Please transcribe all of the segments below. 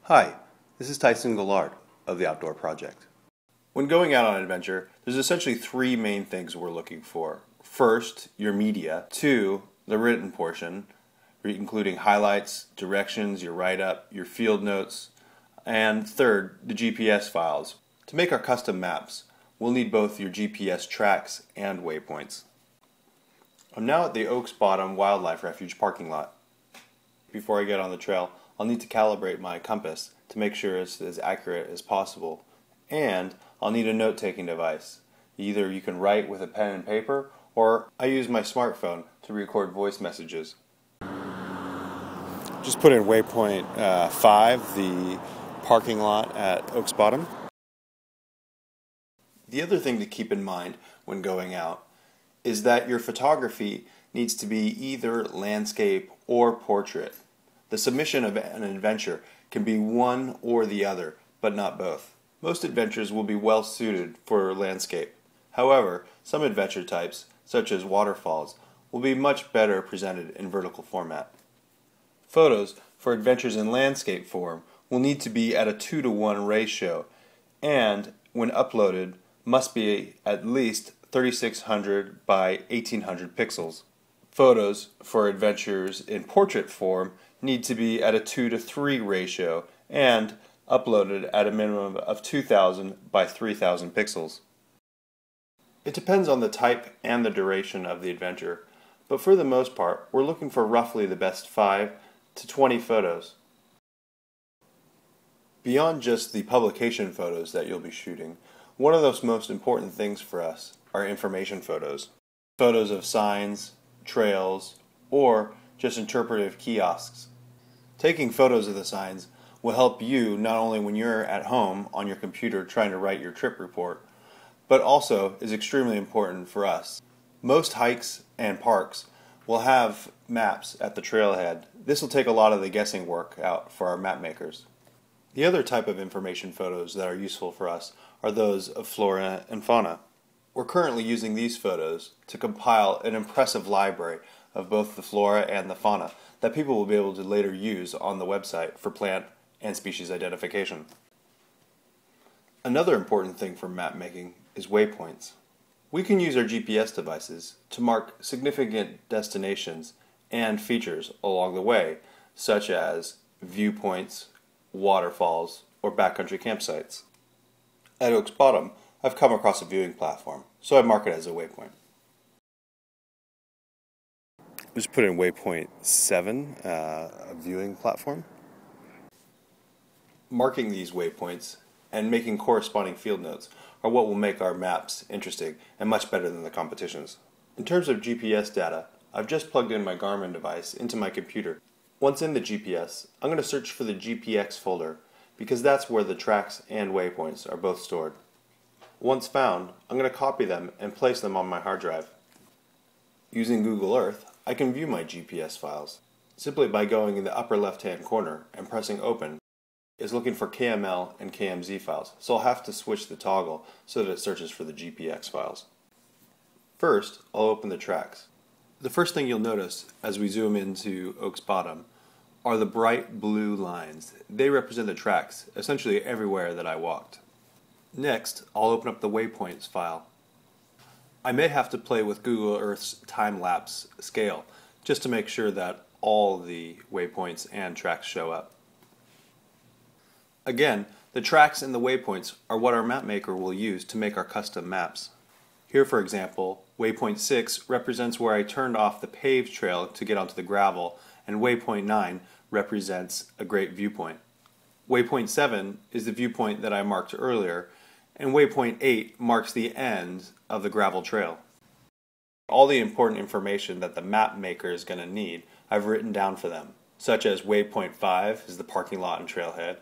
Hi, this is Tyson Gillard of the Outdoor Project. When going out on an adventure, there's essentially three main things we're looking for. First, your media. Two, the written portion, including highlights, directions, your write-up, your field notes, and third, the GPS files. To make our custom maps, we'll need both your GPS tracks and waypoints. I'm now at the Oaks Bottom Wildlife Refuge parking lot. Before I get on the trail, I'll need to calibrate my compass to make sure it's as accurate as possible. And I'll need a note-taking device. Either you can write with a pen and paper, or I use my smartphone to record voice messages. Just put in waypoint 5, the parking lot at Oaks Bottom. The other thing to keep in mind when going out is that your photography needs to be either landscape or portrait. The submission of an adventure can be one or the other, but not both. Most adventures will be well suited for landscape. However, some adventure types, such as waterfalls, will be much better presented in vertical format. Photos for adventures in landscape form will need to be at a 2:1 ratio, and when uploaded must be at least 3600 by 1800 pixels. Photos for adventures in portrait form need to be at a 2:3 ratio and uploaded at a minimum of 2000 by 3000 pixels. It depends on the type and the duration of the adventure, but for the most part, we're looking for roughly the best 5 to 20 photos. Beyond just the publication photos that you'll be shooting, one of those most important things for us are information photos. Photos of signs, trails, or just interpretive kiosks. Taking photos of the signs will help you not only when you're at home on your computer trying to write your trip report, but also is extremely important for us. Most hikes and parks will have maps at the trailhead. This will take a lot of the guessing work out for our map makers. The other type of information photos that are useful for us are those of flora and fauna. We're currently using these photos to compile an impressive library of both the flora and the fauna that people will be able to later use on the website for plant and species identification. Another important thing for map making is waypoints. We can use our GPS devices to mark significant destinations and features along the way, such as viewpoints, waterfalls, or backcountry campsites. At Oaks Bottom, I've come across a viewing platform, so I mark it as a waypoint. Just put in waypoint 7, a viewing platform. Marking these waypoints and making corresponding field notes are what will make our maps interesting and much better than the competition's. In terms of GPS data, I've just plugged in my Garmin device into my computer. Once in the GPS, I'm going to search for the GPX folder because that's where the tracks and waypoints are both stored. Once found, I'm going to copy them and place them on my hard drive. Using Google Earth, I can view my GPS files. Simply by going in the upper left-hand corner and pressing open, it's looking for KML and KMZ files, so I'll have to switch the toggle so that it searches for the GPX files. First, I'll open the tracks. The first thing you'll notice as we zoom into Oaks Bottom are the bright blue lines. They represent the tracks, essentially everywhere that I walked. Next, I'll open up the waypoints file. I may have to play with Google Earth's time-lapse scale just to make sure that all the waypoints and tracks show up. Again, the tracks and the waypoints are what our map maker will use to make our custom maps. Here, for example, waypoint 6 represents where I turned off the paved trail to get onto the gravel, and waypoint 9 represents a great viewpoint. Waypoint 7 is the viewpoint that I marked earlier, and waypoint 8 marks the end of the gravel trail. All the important information that the map maker is going to need, I've written down for them, such as waypoint 5 is the parking lot and trailhead,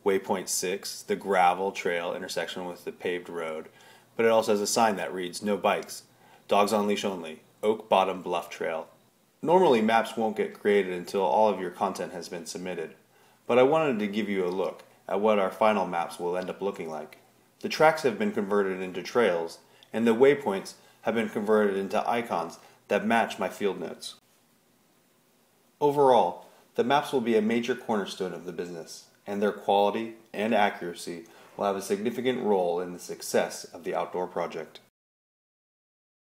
waypoint 6, the gravel trail intersection with the paved road, but it also has a sign that reads, "No bikes, dogs on leash only, Oak Bottom Bluff Trail." Normally maps won't get created until all of your content has been submitted, but I wanted to give you a look at what our final maps will end up looking like. The tracks have been converted into trails, and the waypoints have been converted into icons that match my field notes. Overall, the maps will be a major cornerstone of the business, and their quality and accuracy will have a significant role in the success of the outdoor project.